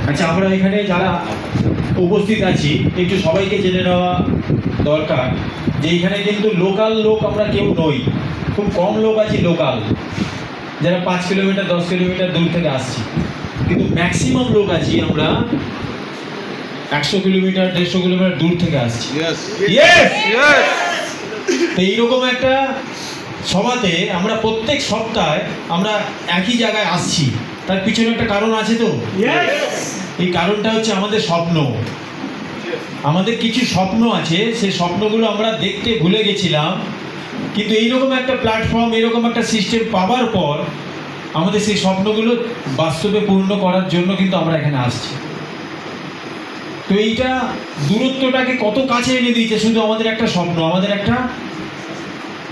আচ্ছা, আমরা এখানে যারা উপস্থিত আছি একটু সবাইকে জেনে নেওয়া দরকার যে এখানে কিন্তু লোকাল লোক আমরা কেউ নই, খুব কম লোক আছি লোকাল, যারা 5 কিলোমিটার 10 কিলোমিটার দূর থেকে আসছি, কিন্তু ম্যাক্সিমাম লোক আছি আমরা 100 কিলোমিটার 150 কিলোমিটার দূর থেকে আসছি। তো এইরকম একটা সভাতে আমরা প্রত্যেক সপ্তাহে আমরা একই জায়গায় আসছি, তার পিছনে একটা কারণ আছে। তো এই কারণটা হচ্ছে আমাদের স্বপ্ন। আমাদের কিছু স্বপ্ন আছে, সেই স্বপ্নগুলো আমরা দেখতে ভুলে গেছিলাম, কিন্তু এইরকম একটা প্ল্যাটফর্ম, এরকম একটা সিস্টেম পাওয়ার পর আমাদের সেই স্বপ্নগুলো বাস্তবে পূর্ণ করার জন্য কিন্তু আমরা এখানে আসছি। তো এইটা দূরত্বটাকে কত কাছে এনে দিয়েছে, শুধু আমাদের একটা স্বপ্ন, আমাদের একটা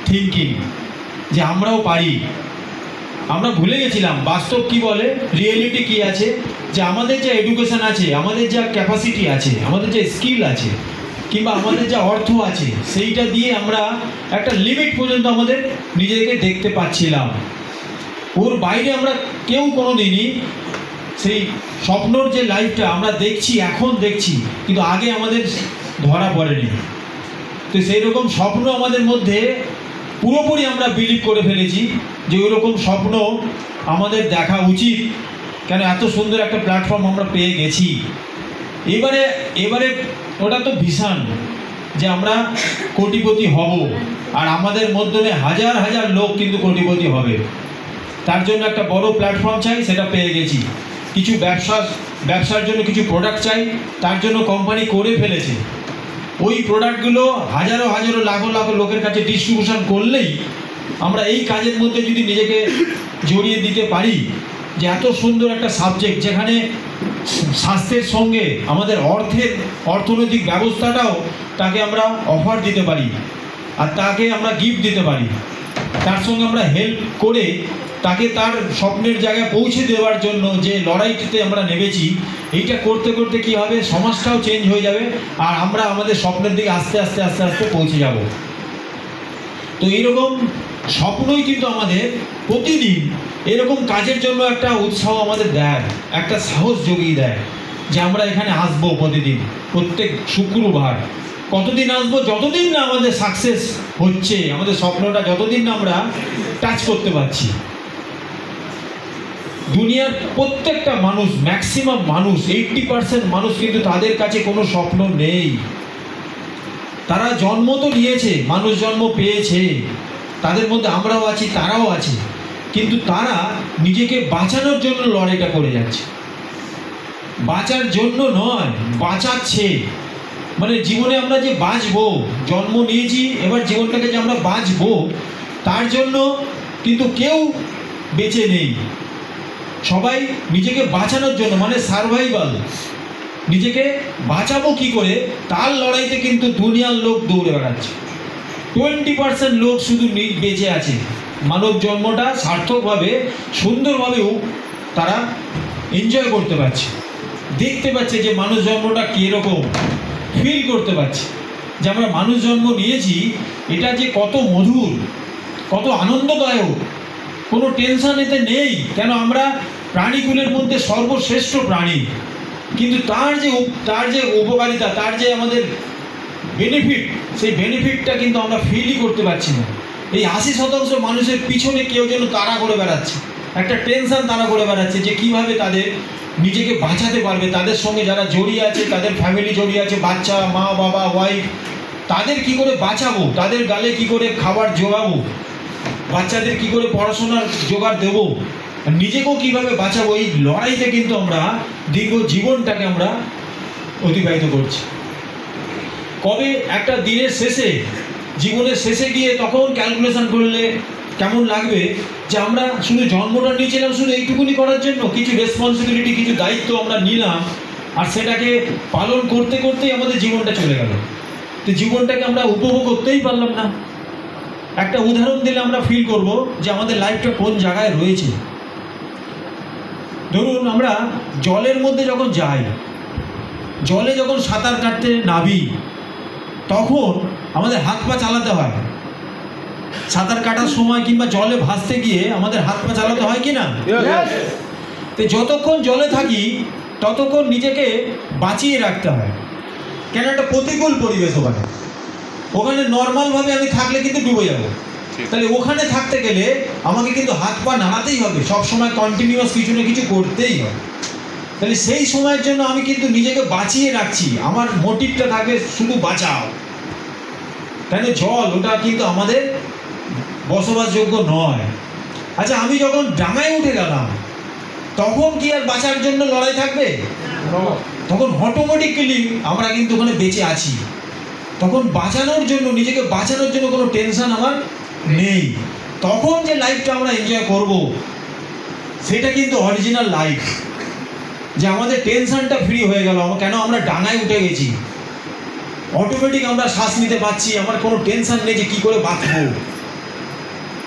থিঙ্কিং যে আমরাও পারি। আমরা ভুলে গেছিলাম বাস্তব কি বলে, রিয়েলিটি কি আছে, যে আমাদের যা এডুকেশন আছে, আমাদের যা ক্যাপাসিটি আছে, আমাদের যে স্কিল আছে, কিংবা আমাদের যা অর্থ আছে, সেইটা দিয়ে আমরা একটা লিমিট পর্যন্ত আমাদের নিজেকে দেখতে পাচ্ছিলাম। ওর বাইরে আমরা কেউ কোনো দিনই সেই স্বপ্নর যে লাইফটা আমরা দেখছি, এখন দেখছি, কিন্তু আগে আমাদের ধরা পড়েনি। তো সেই রকম স্বপ্ন আমাদের মধ্যে পুরোপুরি আমরা বিলিভ করে ফেলেছি যে ওই রকম স্বপ্ন আমাদের দেখা উচিত, কেন এত সুন্দর একটা প্ল্যাটফর্ম আমরা পেয়ে গেছি। এবারে ওটা তো ভীষণ যে আমরা কোটিপতি হব, আর আমাদের মাধ্যমে হাজার হাজার লোক কিন্তু কোটিপতি হবে। তার জন্য একটা বড় প্ল্যাটফর্ম চাই, সেটা পেয়ে গেছি। কিছু ব্যবসার জন্য কিছু প্রোডাক্ট চাই, তার জন্য কোম্পানি করে ফেলেছে। ওই প্রোডাক্টগুলো হাজারো হাজারো লাখো লাখো লোকের কাছে ডিস্ট্রিবিউশন করলেই আমরা এই কাজের মধ্যে যদি নিজেকে জড়িয়ে দিতে পারি, যে এত সুন্দর একটা সাবজেক্ট যেখানে স্বাস্থ্যের সঙ্গে আমাদের অর্থনৈতিক ব্যবস্থাটাও তাকে আমরা অফার দিতে পারি, আর তাকে আমরা গিফট দিতে পারি, তার সঙ্গে আমরা হেল্প করে তাকে তার স্বপ্নের জায়গায় পৌঁছে দেওয়ার জন্য যে লড়াইটিতে আমরা নেমেছি, এইটা করতে করতে কী হবে, সমাজটাও চেঞ্জ হয়ে যাবে, আর আমরা আমাদের স্বপ্নের দিকে আস্তে আস্তে আস্তে আস্তে পৌঁছে যাব। তো এইরকম স্বপ্নই কিন্তু আমাদের প্রতিদিন এরকম কাজের জন্য একটা উৎসাহ আমাদের দেয়, একটা সাহস জুগিয়ে দেয় যে আমরা এখানে আসবো প্রতিদিন, প্রত্যেক শুক্রবার। কতদিন আসবো? যতদিন না আমাদের সাকসেস হচ্ছে, আমাদের স্বপ্নটা যতদিন না আমরা টাচ করতে পারছি। দুনিয়ার প্রত্যেকটা মানুষ, ম্যাক্সিমাম মানুষ, 80% মানুষ কিন্তু তাদের কাছে কোনো স্বপ্ন নেই। তারা জন্ম তো নিয়েছে, মানুষ জন্ম পেয়েছে, তাদের মধ্যে আমরাও আছি, তারাও আছে, কিন্তু তারা নিজেকে বাঁচানোর জন্য লড়াইটা করে যাচ্ছে। বাঁচার জন্য নয়, বাঁচাচ্ছে। মানে জীবনে আমরা যে বাঁচবো, জন্ম নিয়েছি, এবার জীবনটাকে যে আমরা বাঁচবো, তার জন্য কিন্তু কেউ বেঁচে নেই। সবাই নিজেকে বাঁচানোর জন্য, মানে সারভাইভাল, নিজেকে বাঁচাবো কি করে, তার লড়াইতে কিন্তু দুনিয়ার লোক দৌড়ে বেড়াচ্ছে। 20% লোক শুধু বেঁচে আছে, মানব জন্মটা সার্থকভাবে সুন্দরভাবেও তারা এনজয় করতে পারছে, দেখতে পাচ্ছে যে মানুষ জন্মটা কীরকম, ফিল করতে পারছে যে আমরা মানুষ জন্ম নিয়েছি, এটা যে কত মধুর, কত আনন্দদায়ক, কোনো টেনশন এতে নেই। কেন আমরা প্রাণীকুলের মধ্যে সর্বশ্রেষ্ঠ প্রাণী, কিন্তু তার যে উপকারিতা, তার যে আমাদের বেনিফিট, সেই বেনিফিটটা কিন্তু আমরা ফিলই করতে পারছি না। এই 80% মানুষের পিছনে কেউ যেন তাড়া করে বেড়াচ্ছে, একটা টেনশন তাড়া করে বেড়াচ্ছে যে কীভাবে তাদের নিজেকে বাঁচাতে পারবে, তাদের সঙ্গে যারা জড়িয়ে আছে, তাদের ফ্যামিলি জড়িয়ে আছে, বাচ্চা, মা বাবা, ওয়াইফ, তাদের কি করে বাঁচাবো, তাদের গালে কি করে খাবার জোগাবো, বাচ্চাদের কি করে পড়াশোনার জোগাড় দেবো, নিজেকেও কিভাবে বাঁচাবো, এই লড়াইতে কিন্তু আমরা দীর্ঘ জীবনটাকে আমরা অতিবাহিত করছি। কবে একটা দিনের শেষে, জীবনের শেষে গিয়ে তখন ক্যালকুলেশন করলে কেমন লাগবে যে আমরা শুধু জন্মটা নিয়েছিলাম শুধু এইটুকুনি করার জন্য, কিছু রেসপন্সিবিলিটি, কিছু দায়িত্ব আমরা নিলাম, আর সেটাকে পালন করতে করতেই আমাদের জীবনটা চলে গেল। তো জীবনটাকে আমরা উপভোগ করতেই পারলাম না। একটা উদাহরণ দিলে আমরা ফিল করব যে আমাদের লাইফটা কোন জায়গায় রয়েছে। ধরুন আমরা জলের মধ্যে যখন যাই, জলে যখন সাঁতার কাটতে নামি, তখন আমাদের হাত পা চালাতে হয়, সাঁতার কাটার সময় কিংবা জলে ভাসতে গিয়ে আমাদের হাত পা চালাতে হয় কি না? তো যতক্ষণ জলে থাকি ততক্ষণ নিজেকে বাঁচিয়ে রাখতে হয়, কেন একটা প্রতিকূল পরিবেশ ওখানে। ওখানে নর্মালভাবে আমি থাকলে কিন্তু ডুবে যাব। তাহলে ওখানে থাকতে গেলে আমাকে কিন্তু হাত পা নাড়াতেই হবে, সবসময় কন্টিনিউয়াস কিছু না কিছু করতেই হবে। তাহলে সেই সময়ের জন্য আমি কিন্তু নিজেকে বাঁচিয়ে রাখছি, আমার মোটিভটা থাকবে শুধু বাঁচাও। কেন জল ওটা কিন্তু আমাদের বসবাসযোগ্য নয়। আচ্ছা, আমি যখন ডাঙায় উঠে গেলাম তখন কি আর বাঁচার জন্য লড়াই থাকবে? তখন অটোমেটিক্যালি আমরা কিন্তু ওখানে বেঁচে আছি। তখন বাঁচানোর জন্য, নিজেকে বাঁচানোর জন্য কোনো টেনশন আমার নেই। তখন যে লাইফটা আমরা এনজয় করব সেটা কিন্তু অরিজিনাল লাইফ, যে আমাদের টেনশনটা ফ্রি হয়ে গেল। কেন আমরা ডাঙায় উঠে গেছি, অটোমেটিক আমরা শ্বাস নিতে পারছি, আমার কোনো টেনশন নেই যে কী করে বাঁচবো।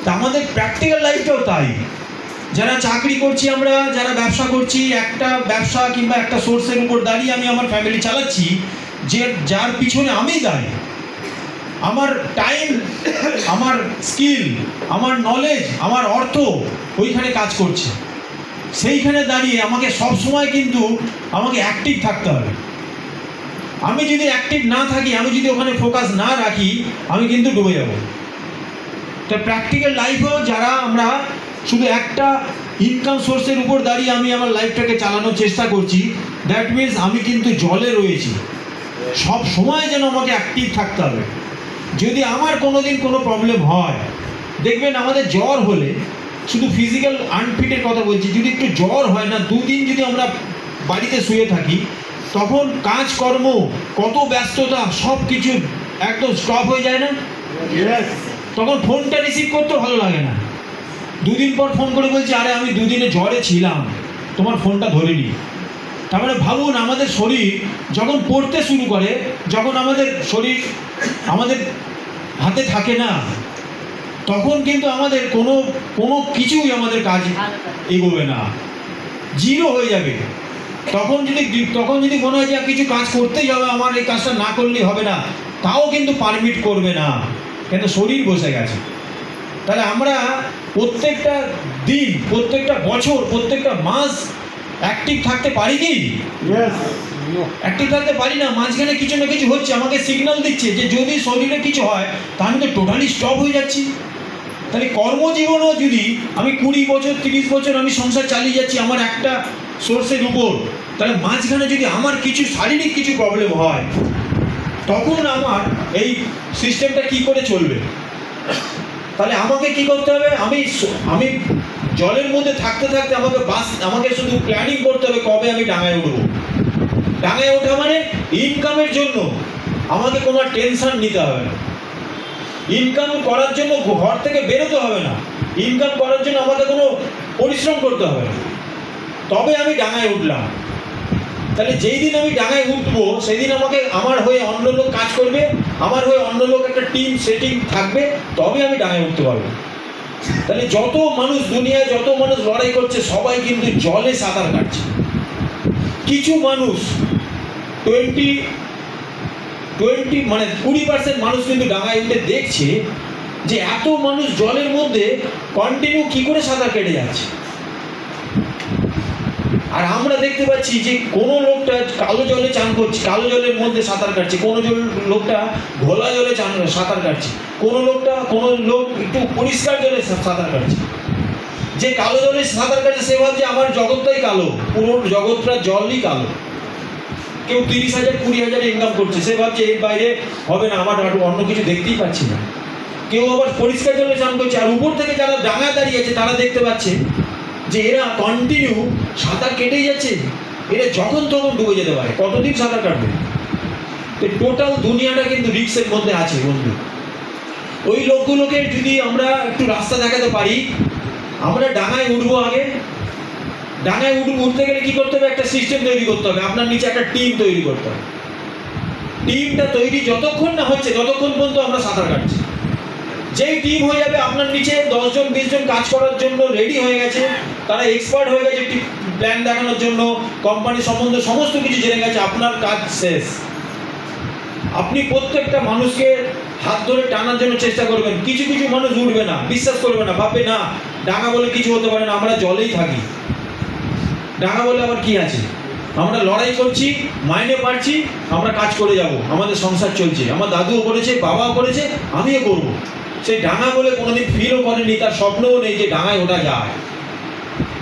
তা আমাদের প্র্যাকটিক্যাল লাইফটাও তাই। যারা চাকরি করছি আমরা, যারা ব্যবসা করছি, একটা ব্যবসা কিংবা একটা সোর্সের উপর দাঁড়িয়ে আমি আমার ফ্যামিলি চালাচ্ছি, যে যার পিছনে আমি দাঁড়ি, আমার টাইম, আমার স্কিল, আমার নলেজ, আমার অর্থ ওইখানে কাজ করছে। সেইখানে দাঁড়িয়ে আমাকে সব সময় কিন্তু আমাকে অ্যাক্টিভ থাকতে হবে। আমি যদি অ্যাক্টিভ না থাকি, আমি যদি ওখানে ফোকাস না রাখি, আমি কিন্তু ডুবে যাব। তো প্র্যাকটিক্যাল লাইফেও যারা আমরা শুধু একটা ইনকাম সোর্সের উপর দাঁড়িয়ে আমি আমার লাইফটাকে চালানোর চেষ্টা করছি, দ্যাট মিনস আমি কিন্তু জলে রয়েছি। সব সময় যেন আমাকে অ্যাক্টিভ থাকতে হবে। যদি আমার কোনোদিন কোনো প্রবলেম হয়, দেখবেন আমাদের জ্বর হলে, শুধু ফিজিক্যাল আনফিটের কথা বলছি, যদি একটু জ্বর হয় না, দুদিন যদি আমরা বাড়িতে শুয়ে থাকি, তখন কাজকর্ম, কত ব্যস্ততা, সব কিছু একদম স্টপ হয়ে যায় না? তখন ফোনটা রিসিভ করতে ভালো লাগে না। দুদিন পর ফোন করে বলছি, আরে আমি দুদিনে জ্বরে ছিলাম, তোমার ফোনটা ধরিনি। তার মানে ভাবুন, আমাদের শরীর যখন পড়তে শুরু করে, যখন আমাদের শরীর আমাদের হাতে থাকে না, তখন কিন্তু আমাদের কোনো কিছুই আমাদের কাজ এগোবে না, জিরো হয়ে যাবে। তখন যদি মনে হয় যে কিছু কাজ করতেই হবে, আমার এই কাজটা না করলেই হবে না, তাও কিন্তু পারমিট করবে না, কেন শরীর বসে গেছে। তাহলে আমরা প্রত্যেকটা দিন, প্রত্যেকটা বছর, প্রত্যেকটা মাস অ্যাক্টিভ থাকতে পারি কি? অ্যাক্টিভ থাকতে পারি না। মাঝখানে কিছু না কিছু হচ্ছে, আমাকে সিগন্যাল দিচ্ছে যে যদি শরীরে কিছু হয় তাহলে তো টোটালি স্টপ হয়ে যাচ্ছি। তাহলে কর্মজীবনও যদি আমি 20 বছর 30 বছর আমি সংসার চালিয়ে যাচ্ছি আমার একটা সোর্সের উপর, তাহলে মাঝখানে যদি আমার কিছু শারীরিক কিছু প্রবলেম হয়, তখন আমার এই সিস্টেমটা কি করে চলবে? তাহলে আমাকে কি করতে হবে? আমি জলের মধ্যে থাকতে থাকতে আমাকে শুধু প্ল্যানিং করতে হবে কবে আমি ডাঙায় উঠবো। ডাঙায় ওঠা মানে ইনকামের জন্য আমাকে কোনো টেনশন নিতে হবে না। ইনকাম করার জন্য ঘর থেকে বেরোতে হবে না। ইনকাম করার জন্য আমাকে কোনো পরিশ্রম করতে হবে না। তবে আমি ডাঙায় উঠলাম। তাহলে যেই দিন আমি ডাঙায় উঠবো, সেদিন আমার হয়ে অন্য লোক কাজ করবে, আমার হয়ে অন্য লোক একটা টিম সেটিং থাকবে, তবে আমি ডাঙায় উঠতে পারবো। তাহলে দুনিয়ায় যত মানুষ লড়াই করছে, সবাই কিন্তু জলে সাঁতার কাটছে। কিছু মানুষ 20% মানুষ কিন্তু ডাঙায় উঠে দেখছে যে এত মানুষ জলের মধ্যে কন্টিনিউ কি করে সাঁতার কেটে যাচ্ছে। আর আমরা দেখতে পাচ্ছি যে কোনো লোকটা কালো জলে চান করছে, কালো জলের মধ্যে সাঁতার কাটছে, কোনো লোকটা ঘোলা জলে সাঁতার কাটছে, কোনো লোক একটু পরিষ্কার জলে সাঁতার কাটছে। যে কালো জলে সাঁতার কাটছে সে ভাবছে আমার জগৎটাই কালো, পুরো জগৎটা জলই কালো। কেউ 30,000 20,000 ইনকাম করছে, সে ভাবছে এর বাইরে হবে না, আমার অন্য কিছু দেখতেই পাচ্ছি না। কেউ আবার পরিষ্কার জলে চান করছে, আর উপর থেকে যারা ডাঙায় দাঁড়িয়ে আছে তারা দেখতে পাচ্ছে যে এরা কন্টিনিউ সাঁতার কেটেই যাচ্ছে, এরা যখন তখন ডুবে যেতে পারে, কতদিন সাঁতার কাটবে। তো টোটাল দুনিয়াটা কিন্তু রিস্কের মধ্যে আছে বন্ধু। ওই লোকগুলোকে যদি আমরা একটু রাস্তা দেখাতে পারি, আমরা ডাঙায় উঠবো। আগে ডাঙায় উঠতে গেলে কি করতে হবে? একটা সিস্টেম তৈরি করতে হবে, আপনার নিচে একটা টিম তৈরি করতে হবে। টিমটা তৈরি যতক্ষণ না হচ্ছে ততক্ষণ পর্যন্ত আমরা সাঁতার কাটছি। যেই টিম হয়ে যাবে, আপনার নিচে 10 জন 20 জন কাজ করার জন্য রেডি হয়ে গেছে, তারা এক্সপার্ট হয়ে গেছে প্ল্যান দেখানোর জন্য, কোম্পানি সম্বন্ধে সমস্ত কিছু জেনে গেছে, আপনার কাজ শেষ। আপনি প্রত্যেকটা মানুষকে হাত ধরে টানার জন্য চেষ্টা করবেন। কিছু কিছু মানুষ উঠবে না, বিশ্বাস করবে না, ভাববে না ডাঙা বলে কিছু হতে পারে না, আমরা জলেই থাকি, ডাঙা বলে আবার কি আছে, আমরা লড়াই করছি, মাইনে পাচ্ছি, আমরা কাজ করে যাব, আমাদের সংসার চলছে, আমার দাদুও করেছে, বাবাও করেছে, আমিও করব। সেই ডাঙা বলে কোনোদিন ফিলও করেনি, তার স্বপ্নও নেই যে ডাঙায় ওঠা যায়।